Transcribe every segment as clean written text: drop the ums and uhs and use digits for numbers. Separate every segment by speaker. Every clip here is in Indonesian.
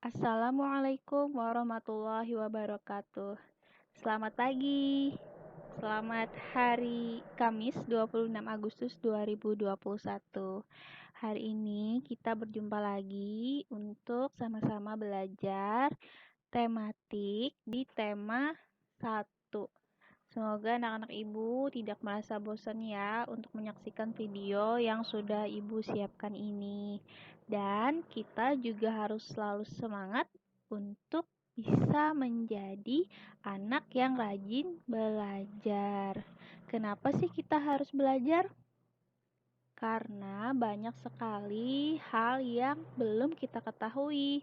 Speaker 1: Assalamualaikum warahmatullahi wabarakatuh. Selamat pagi. Selamat hari Kamis 26 Agustus 2021. Hari ini kita berjumpa lagi untuk sama-sama belajar tematik di tema 1. Semoga anak-anak ibu tidak merasa bosan ya untuk menyaksikan video yang sudah ibu siapkan ini. Dan kita juga harus selalu semangat untuk bisa menjadi anak yang rajin belajar. Kenapa sih kita harus belajar? Karena banyak sekali hal yang belum kita ketahui,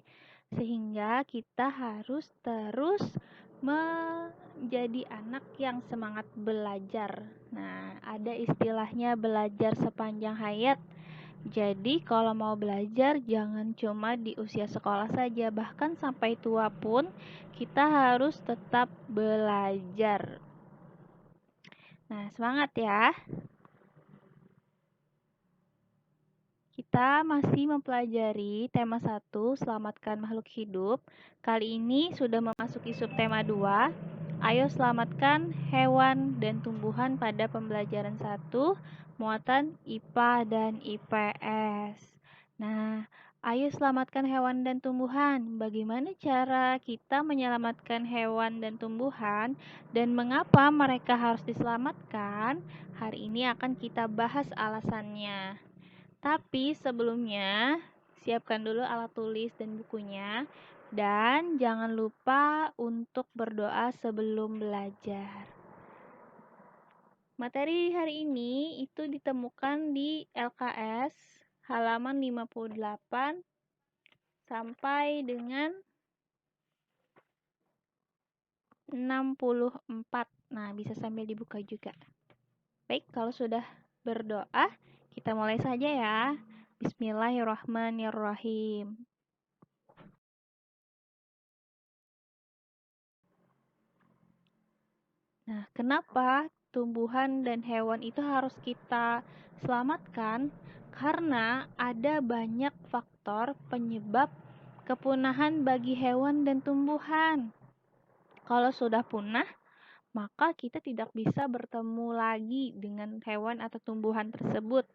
Speaker 1: sehingga kita harus terus menjadi anak yang semangat belajar. Nah, ada istilahnya belajar sepanjang hayat. Jadi, kalau mau belajar jangan cuma di usia sekolah saja, bahkan sampai tua pun kita harus tetap belajar. Nah, semangat ya. Kita masih mempelajari tema 1, selamatkan makhluk hidup. Kali ini sudah memasuki subtema 2, ayo selamatkan hewan dan tumbuhan pada pembelajaran 1, muatan IPA dan IPS. Nah, ayo selamatkan hewan dan tumbuhan. Bagaimana cara kita menyelamatkan hewan dan tumbuhan dan mengapa mereka harus diselamatkan? Hari ini akan kita bahas alasannya. Tapi sebelumnya, siapkan dulu alat tulis dan bukunya. Dan jangan lupa untuk berdoa sebelum belajar. Materi hari ini itu ditemukan di LKS halaman 58 sampai dengan 64. Nah, bisa sambil dibuka juga. Baik, kalau sudah berdoa, kita mulai saja ya. Bismillahirrahmanirrahim. Nah, kenapa tumbuhan dan hewan itu harus kita selamatkan? Karena ada banyak faktor penyebab kepunahan bagi hewan dan tumbuhan. Kalau sudah punah, maka kita tidak bisa bertemu lagi dengan hewan atau tumbuhan tersebut.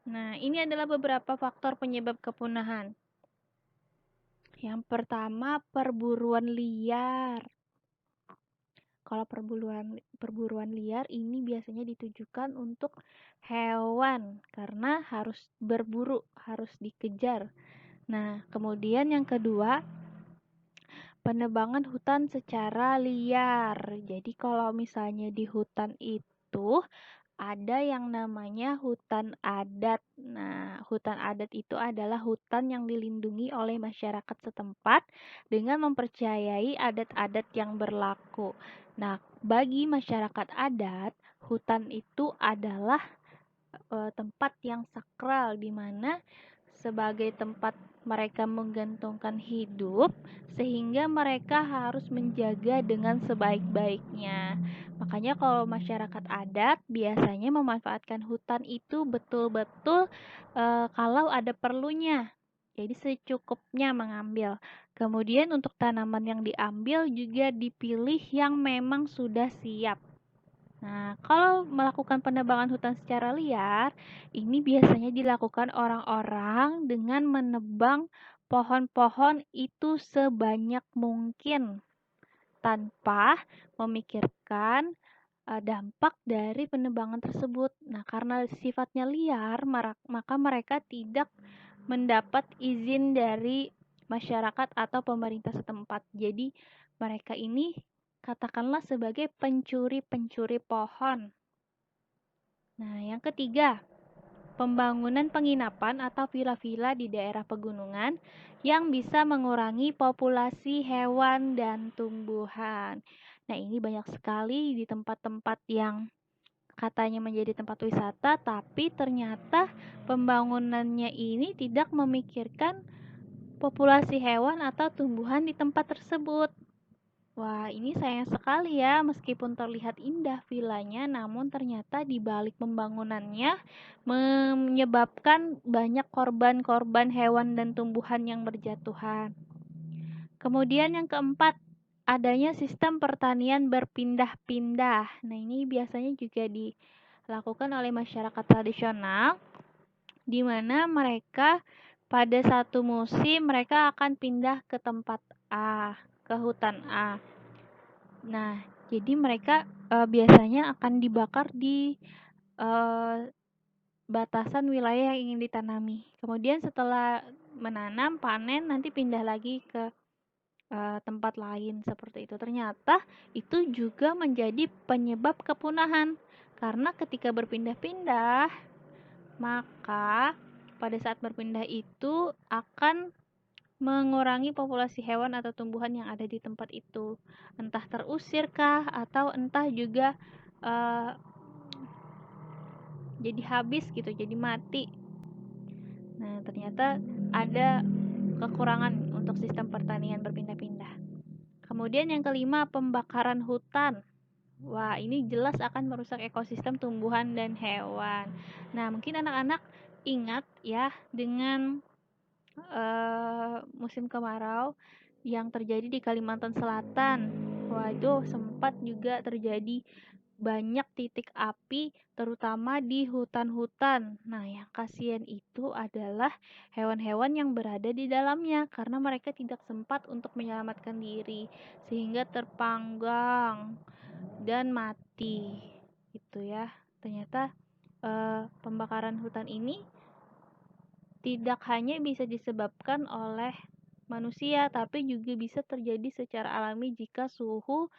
Speaker 1: Nah, ini adalah beberapa faktor penyebab kepunahan. Yang pertama, perburuan liar. Kalau perburuan liar ini biasanya ditujukan untuk hewan karena harus berburu, harus dikejar. Nah, kemudian yang kedua, penebangan hutan secara liar. Jadi kalau misalnya di hutan itu ada yang namanya hutan adat. Nah, hutan adat itu adalah hutan yang dilindungi oleh masyarakat setempat dengan mempercayai adat-adat yang berlaku. Nah, bagi masyarakat adat, hutan itu adalah tempat yang sakral di mana sebagai tempat mereka menggantungkan hidup sehingga mereka harus menjaga dengan sebaik-baiknya. Makanya kalau masyarakat adat biasanya memanfaatkan hutan itu betul-betul kalau ada perlunya. Jadi secukupnya mengambil. Kemudian untuk tanaman yang diambil juga dipilih yang memang sudah siap. Nah, kalau melakukan penebangan hutan secara liar, ini biasanya dilakukan orang-orang dengan menebang pohon-pohon itu sebanyak mungkin tanpa memikirkan dampak dari penebangan tersebut. Nah, karena sifatnya liar, maka mereka tidak mendapat izin dari masyarakat atau pemerintah setempat. Jadi, mereka ini katakanlah sebagai pencuri-pencuri pohon. Nah, yang ketiga, pembangunan penginapan atau villa-villa di daerah pegunungan yang bisa mengurangi populasi hewan dan tumbuhan. Nah, ini banyak sekali di tempat-tempat yang katanya menjadi tempat wisata, tapi ternyata pembangunannya ini tidak memikirkan populasi hewan atau tumbuhan di tempat tersebut. Wah, ini sayang sekali ya, meskipun terlihat indah vilanya, namun ternyata di balik pembangunannya menyebabkan banyak korban-korban hewan dan tumbuhan yang berjatuhan. Kemudian yang keempat, adanya sistem pertanian berpindah-pindah. Nah, ini biasanya juga dilakukan oleh masyarakat tradisional, di mana mereka pada satu musim mereka akan pindah ke tempat A, ke hutan A. Nah, jadi mereka biasanya akan dibakar di batasan wilayah yang ingin ditanami. Kemudian setelah menanam, panen, nanti pindah lagi ke tempat lain seperti itu. Ternyata itu juga menjadi penyebab kepunahan. Karena ketika berpindah-pindah, maka pada saat berpindah itu akan mengurangi populasi hewan atau tumbuhan yang ada di tempat itu. Entah terusir kah atau entah juga uh, jadi habis gitu, jadi mati. Nah, ternyata ada kekurangan untuk sistem pertanian berpindah-pindah. Kemudian yang kelima, pembakaran hutan. Wah, ini jelas akan merusak ekosistem tumbuhan dan hewan. Nah, mungkin anak-anak ingat ya dengan musim kemarau yang terjadi di Kalimantan Selatan. Wah, itu sempat juga terjadi banyak titik api terutama di hutan-hutan. Nah, yang kasihan itu adalah hewan-hewan yang berada di dalamnya karena mereka tidak sempat untuk menyelamatkan diri sehingga terpanggang dan mati. Gitu ya. Ternyata pembakaran hutan ini tidak hanya bisa disebabkan oleh manusia, tapi juga bisa terjadi secara alami jika suhu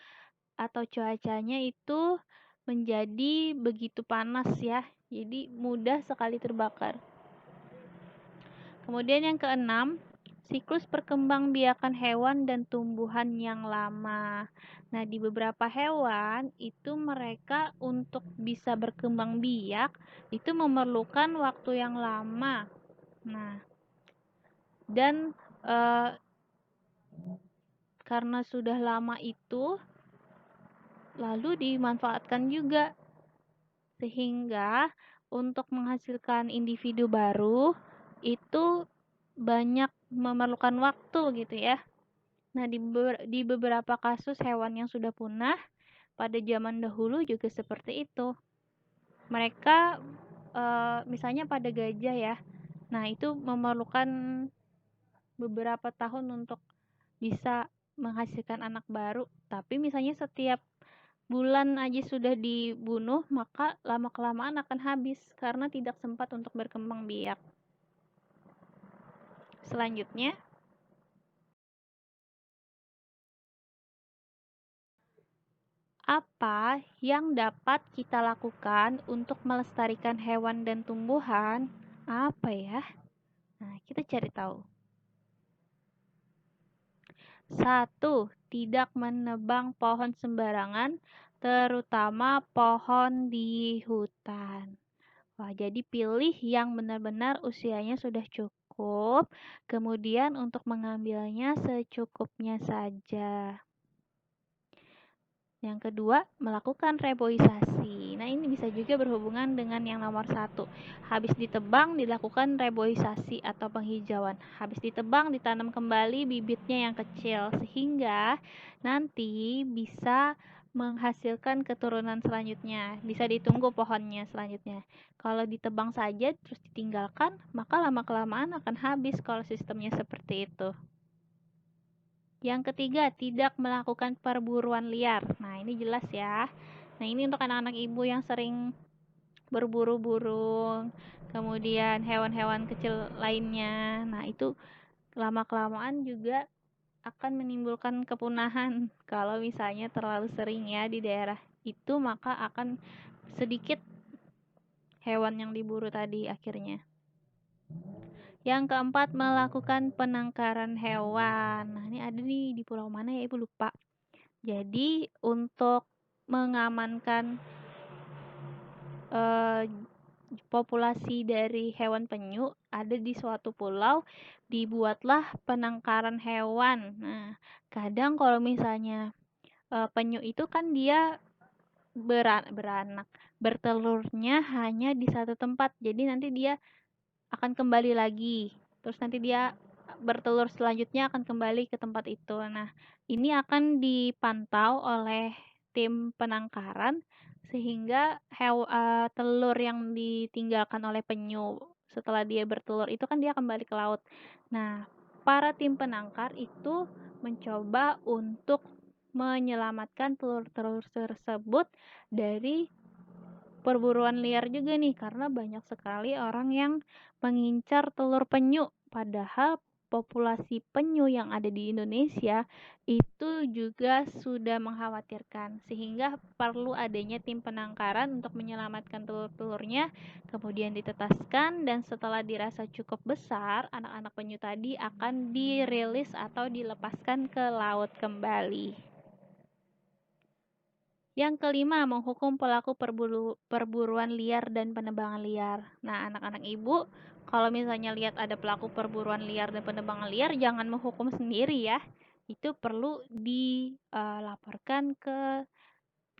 Speaker 1: atau cuacanya itu menjadi begitu panas ya. Jadi mudah sekali terbakar. Kemudian yang keenam, siklus perkembangbiakan hewan dan tumbuhan yang lama. Nah, di beberapa hewan itu mereka untuk bisa berkembang biak itu memerlukan waktu yang lama. Nah, dan karena sudah lama itu lalu dimanfaatkan juga sehingga untuk menghasilkan individu baru itu banyak memerlukan waktu gitu ya. Nah, di beberapa kasus hewan yang sudah punah pada zaman dahulu juga seperti itu. Mereka misalnya pada gajah ya. Nah, itu memerlukan beberapa tahun untuk bisa menghasilkan anak baru. Tapi misalnya setiap bulan aja sudah dibunuh, maka lama-kelamaan akan habis karena tidak sempat untuk berkembang biak. Selanjutnya, apa yang dapat kita lakukan untuk melestarikan hewan dan tumbuhan? Apa ya? Nah, kita cari tahu. 1. Tidak menebang pohon sembarangan, terutama pohon di hutan. Wah, jadi pilih yang benar-benar usianya sudah cukup, kemudian untuk mengambilnya secukupnya saja. Yang kedua, melakukan reboisasi. Nah, ini bisa juga berhubungan dengan yang nomor 1. Habis ditebang, dilakukan reboisasi atau penghijauan. Habis ditebang, ditanam kembali bibitnya yang kecil, sehingga nanti bisa menghasilkan keturunan selanjutnya. Bisa ditunggu pohonnya selanjutnya. Kalau ditebang saja terus ditinggalkan, maka lama-kelamaan akan habis kalau sistemnya seperti itu. Yang ketiga, tidak melakukan perburuan liar. Nah, ini jelas ya. Nah, ini untuk anak-anak ibu yang sering berburu burung, kemudian hewan-hewan kecil lainnya. Nah, itu lama-kelamaan juga akan menimbulkan kepunahan. Kalau misalnya terlalu sering ya di daerah itu, maka akan sedikit hewan yang diburu tadi akhirnya. Yang keempat, melakukan penangkaran hewan. Nah, ini ada nih di pulau mana ya, Ibu lupa. Jadi untuk mengamankan populasi dari hewan penyu ada di suatu pulau, dibuatlah penangkaran hewan. Nah, kadang kalau misalnya penyu itu kan dia beranak, bertelurnya hanya di satu tempat. Jadi nanti dia akan kembali lagi. Terus nanti dia bertelur selanjutnya akan kembali ke tempat itu. Nah, ini akan dipantau oleh tim penangkaran sehingga telur yang ditinggalkan oleh penyu setelah dia bertelur itu kan dia kembali ke laut. Nah, para tim penangkar itu mencoba untuk menyelamatkan telur-telur tersebut dari perburuan liar juga nih, karena banyak sekali orang yang mengincar telur penyu. Padahal populasi penyu yang ada di Indonesia itu juga sudah mengkhawatirkan, sehingga perlu adanya tim penangkaran untuk menyelamatkan telur-telurnya, kemudian ditetaskan, dan setelah dirasa cukup besar, anak-anak penyu tadi akan dirilis atau dilepaskan ke laut kembali. Yang kelima, menghukum pelaku perburuan liar dan penebangan liar. Nah, anak-anak ibu, kalau misalnya lihat ada pelaku perburuan liar dan penebangan liar, jangan menghukum sendiri ya. Itu perlu dilaporkan ke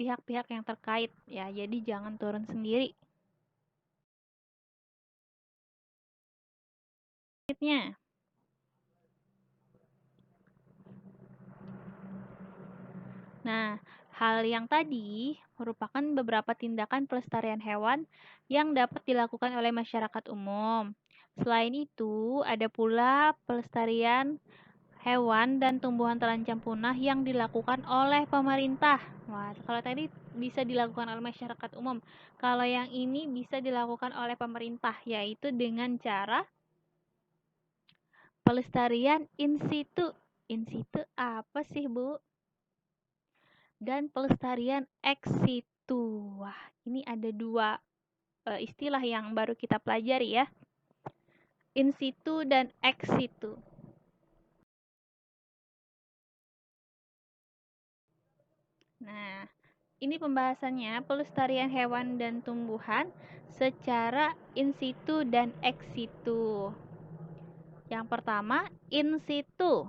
Speaker 1: pihak-pihak yang terkait ya. Jadi jangan turun sendiri. Nah, hal yang tadi merupakan beberapa tindakan pelestarian hewan yang dapat dilakukan oleh masyarakat umum. Selain itu, ada pula pelestarian hewan dan tumbuhan terancam punah yang dilakukan oleh pemerintah. Wah, kalau tadi bisa dilakukan oleh masyarakat umum. Kalau yang ini bisa dilakukan oleh pemerintah, yaitu dengan cara pelestarian in situ. In situ apa sih, Bu? Dan pelestarian ex situ. Wah, ini ada dua istilah yang baru kita pelajari ya. In situ dan ex situ. Nah, ini pembahasannya pelestarian hewan dan tumbuhan secara in situ dan ex situ. Yang pertama, in situ.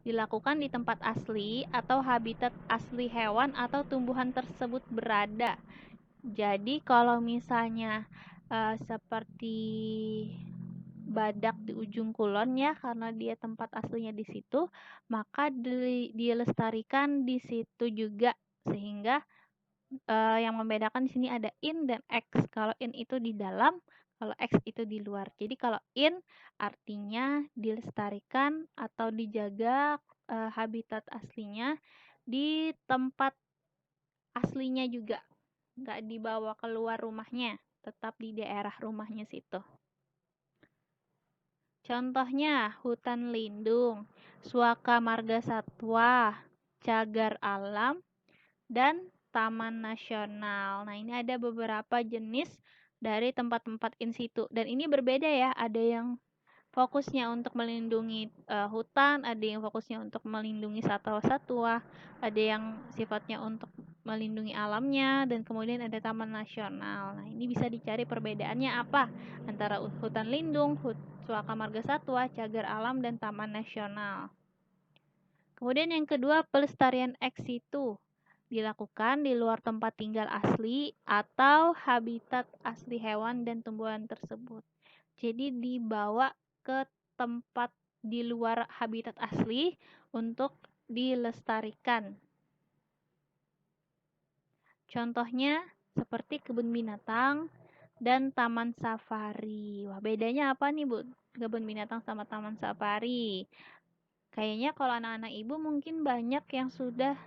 Speaker 1: Dilakukan di tempat asli atau habitat asli hewan atau tumbuhan tersebut berada. Jadi kalau misalnya seperti badak di ujung kulon ya, karena dia tempat aslinya di situ, maka dilestarikan di situ juga, sehingga yang membedakan di sini ada in dan ex. Kalau in itu di dalam, kalau ex itu di luar. Jadi kalau in artinya dilestarikan atau dijaga habitat aslinya di tempat aslinya juga, nggak dibawa keluar rumahnya, tetap di daerah rumahnya situ. Contohnya hutan lindung, suaka marga satwa, cagar alam, dan taman nasional. Nah, ini ada beberapa jenis dari tempat-tempat in situ. Dan ini berbeda ya, ada yang fokusnya untuk melindungi hutan, ada yang fokusnya untuk melindungi satwa-satwa, ada yang sifatnya untuk melindungi alamnya, dan kemudian ada taman nasional. Nah, ini bisa dicari perbedaannya apa antara hutan lindung, suaka marga satwa, cagar alam, dan taman nasional. Kemudian yang kedua, pelestarian ex situ dilakukan di luar tempat tinggal asli atau habitat asli hewan dan tumbuhan tersebut. Jadi dibawa ke tempat di luar habitat asli untuk dilestarikan. Contohnya seperti kebun binatang dan taman safari. Wah, bedanya apa nih, Bu? Kebun binatang sama taman safari. Kayaknya kalau anak-anak ibu mungkin banyak yang sudah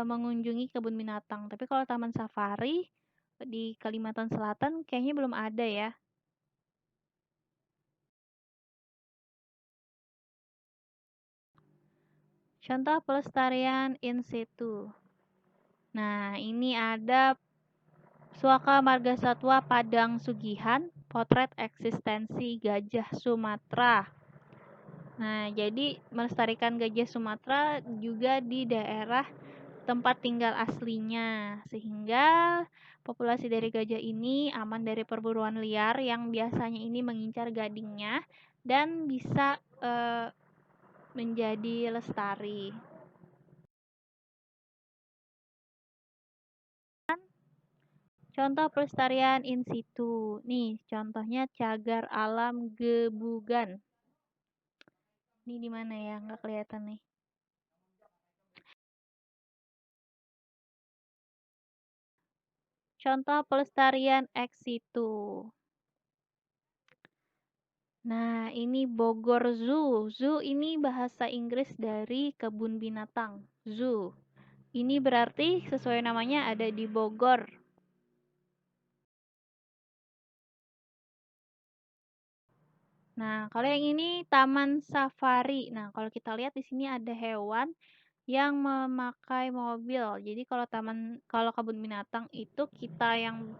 Speaker 1: mengunjungi kebun binatang. Tapi kalau taman safari di Kalimantan Selatan kayaknya belum ada ya. Contoh pelestarian in situ. Nah, ini ada Suaka Marga Satwa Padang Sugihan, potret eksistensi gajah Sumatera. Nah, jadi melestarikan gajah Sumatera juga di daerah tempat tinggal aslinya, sehingga populasi dari gajah ini aman dari perburuan liar yang biasanya ini mengincar gadingnya dan bisa menjadi lestari. Contoh pelestarian in situ. Nih, contohnya cagar alam Gebugan. Ini di mana ya? Nggak kelihatan nih. Contoh pelestarian ex situ. Nah, ini Bogor Zoo. Zoo ini bahasa Inggris dari kebun binatang. Zoo. Ini berarti sesuai namanya ada di Bogor. Nah, kalau yang ini Taman Safari. Nah, kalau kita lihat di sini ada hewan yang memakai mobil. Jadi kalau kebun binatang itu kita yang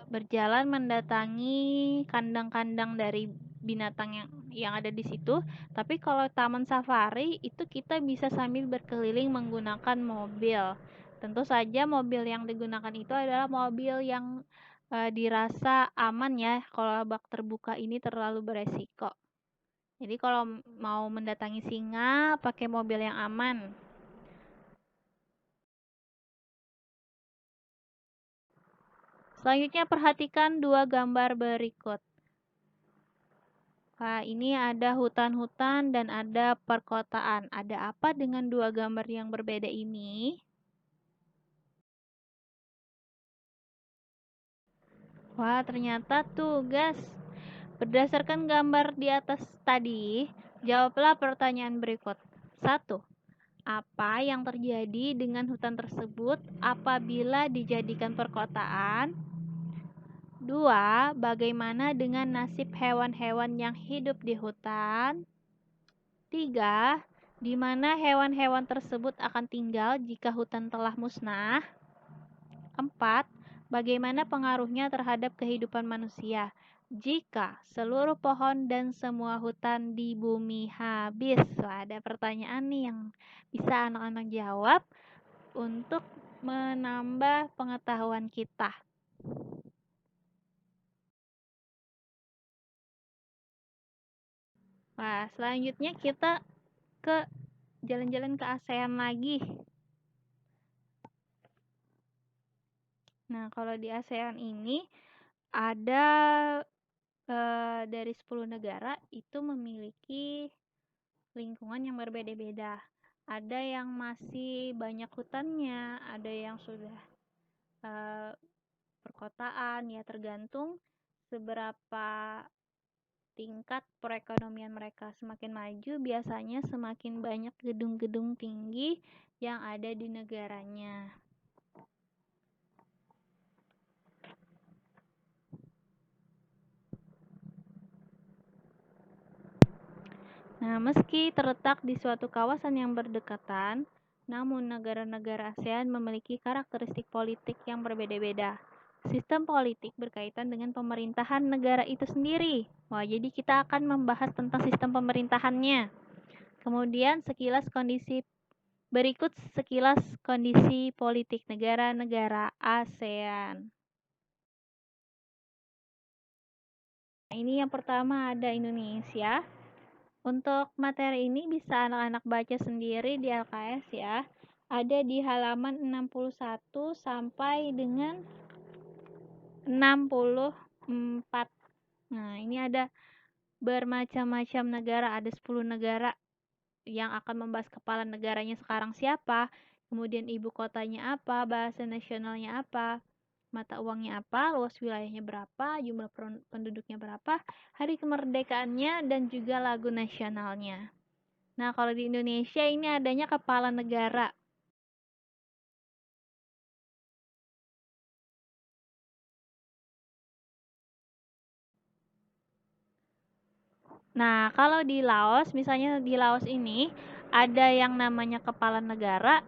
Speaker 1: berjalan mendatangi kandang-kandang dari binatang yang ada di situ. Tapi kalau taman safari itu kita bisa sambil berkeliling menggunakan mobil. Tentu saja mobil yang digunakan itu adalah mobil yang dirasa aman ya. Kalau bak terbuka ini terlalu beresiko. Jadi kalau mau mendatangi singa pakai mobil yang aman. Selanjutnya perhatikan dua gambar berikut. Nah, ini ada hutan-hutan dan ada perkotaan. Ada apa dengan dua gambar yang berbeda ini? Wah, ternyata tugas. Berdasarkan gambar di atas tadi, jawablah pertanyaan berikut. 1. Apa yang terjadi dengan hutan tersebut apabila dijadikan perkotaan? 2. Bagaimana dengan nasib hewan-hewan yang hidup di hutan? 3. Di mana hewan-hewan tersebut akan tinggal jika hutan telah musnah? 4. Bagaimana pengaruhnya terhadap kehidupan manusia jika seluruh pohon dan semua hutan di bumi habis? Wah, ada pertanyaan nih yang bisa anak-anak jawab untuk menambah pengetahuan kita. Nah, selanjutnya kita ke jalan-jalan ke ASEAN lagi. Nah, kalau di ASEAN ini ada dari 10 negara itu memiliki lingkungan yang berbeda-beda. Ada yang masih banyak hutannya, ada yang sudah uh, perkotaan, ya tergantung seberapa tingkat perekonomian mereka. Semakin maju biasanya semakin banyak gedung-gedung tinggi yang ada di negaranya. Nah, meski terletak di suatu kawasan yang berdekatan, namun negara-negara ASEAN memiliki karakteristik politik yang berbeda-beda. Sistem politik berkaitan dengan pemerintahan negara itu sendiri. Wah, jadi kita akan membahas tentang sistem pemerintahannya. Kemudian sekilas kondisi politik negara-negara ASEAN. Nah, ini yang pertama ada Indonesia. Untuk materi ini bisa anak-anak baca sendiri di LKS ya. Ada di halaman 61 sampai dengan 64. Nah, ini ada bermacam-macam negara, ada 10 negara yang akan membahas kepala negaranya sekarang siapa, kemudian ibu kotanya apa, bahasa nasionalnya apa, mata uangnya apa, luas wilayahnya berapa, jumlah penduduknya berapa, hari kemerdekaannya, dan juga lagu nasionalnya. Nah, kalau di Indonesia ini adanya kepala negara. Nah, kalau di Laos, misalnya di Laos ini ada yang namanya kepala negara,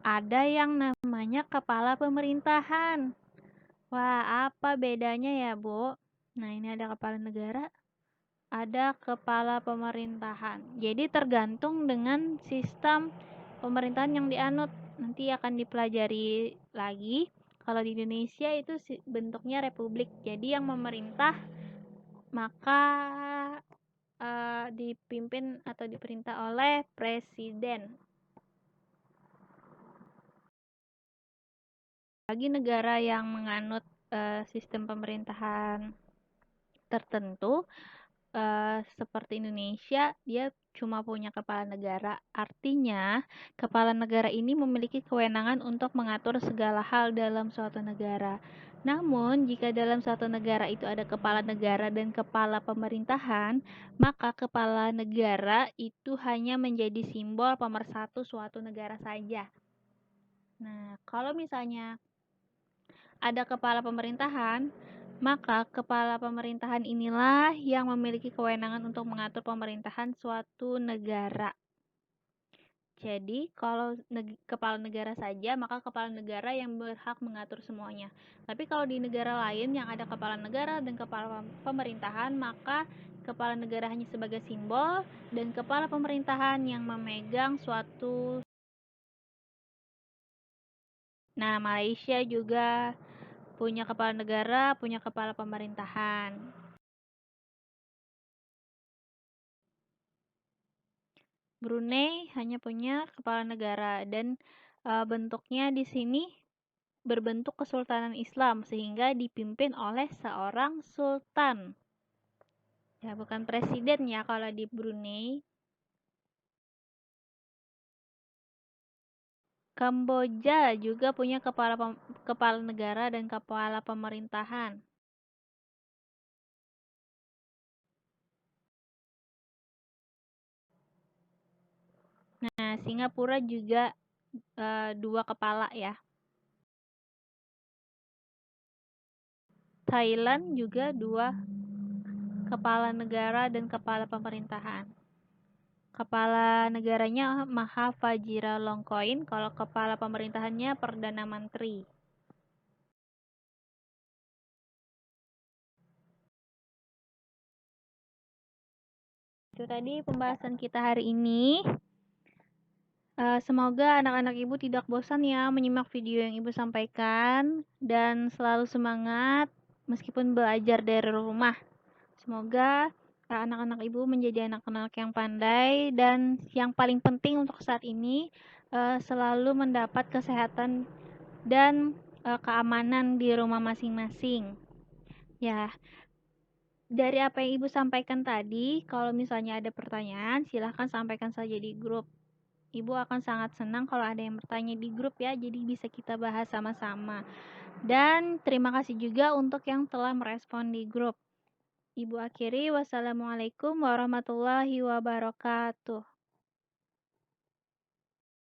Speaker 1: ada yang namanya kepala pemerintahan. Wah, apa bedanya ya, Bu? Nah, ini ada kepala negara, ada kepala pemerintahan. Jadi tergantung dengan sistem pemerintahan yang dianut. Nanti akan dipelajari lagi. Kalau di Indonesia itu bentuknya republik. Jadi yang memerintah maka dipimpin atau diperintah oleh presiden. Bagi negara yang menganut sistem pemerintahan tertentu, seperti Indonesia, dia cuma punya kepala negara. Artinya, kepala negara ini memiliki kewenangan untuk mengatur segala hal dalam suatu negara. Namun, jika dalam suatu negara itu ada kepala negara dan kepala pemerintahan, maka kepala negara itu hanya menjadi simbol pemersatu suatu negara saja. Nah, kalau misalnya ada kepala pemerintahan, maka kepala pemerintahan inilah yang memiliki kewenangan untuk mengatur pemerintahan suatu negara. Jadi, kalau kepala negara saja, maka kepala negara yang berhak mengatur semuanya. Tapi kalau di negara lain yang ada kepala negara dan kepala pemerintahan, maka kepala negara hanya sebagai simbol dan kepala pemerintahan yang memegang suatu. Nah, Malaysia juga punya kepala negara, punya kepala pemerintahan. Brunei hanya punya kepala negara dan bentuknya di sini berbentuk kesultanan Islam sehingga dipimpin oleh seorang sultan. Ya, bukan presiden ya kalau di Brunei. Kamboja juga punya kepala negara dan kepala pemerintahan. Nah, Singapura juga dua kepala ya. Thailand juga dua kepala negara dan kepala pemerintahan. Kepala negaranya Maha Vajiralongkorn, kalau kepala pemerintahannya Perdana Menteri. Itu tadi pembahasan kita hari ini. Semoga anak-anak ibu tidak bosan ya menyimak video yang ibu sampaikan dan selalu semangat meskipun belajar dari rumah. Semoga anak-anak ibu menjadi anak-anak yang pandai dan yang paling penting untuk saat ini selalu mendapat kesehatan dan keamanan di rumah masing-masing. Ya, dari apa yang ibu sampaikan tadi, kalau misalnya ada pertanyaan, silahkan sampaikan saja di grup. Ibu akan sangat senang kalau ada yang bertanya di grup ya, jadi bisa kita bahas sama-sama. Dan terima kasih juga untuk yang telah merespon di grup. Ibu akhiri, wassalamualaikum warahmatullahi wabarakatuh.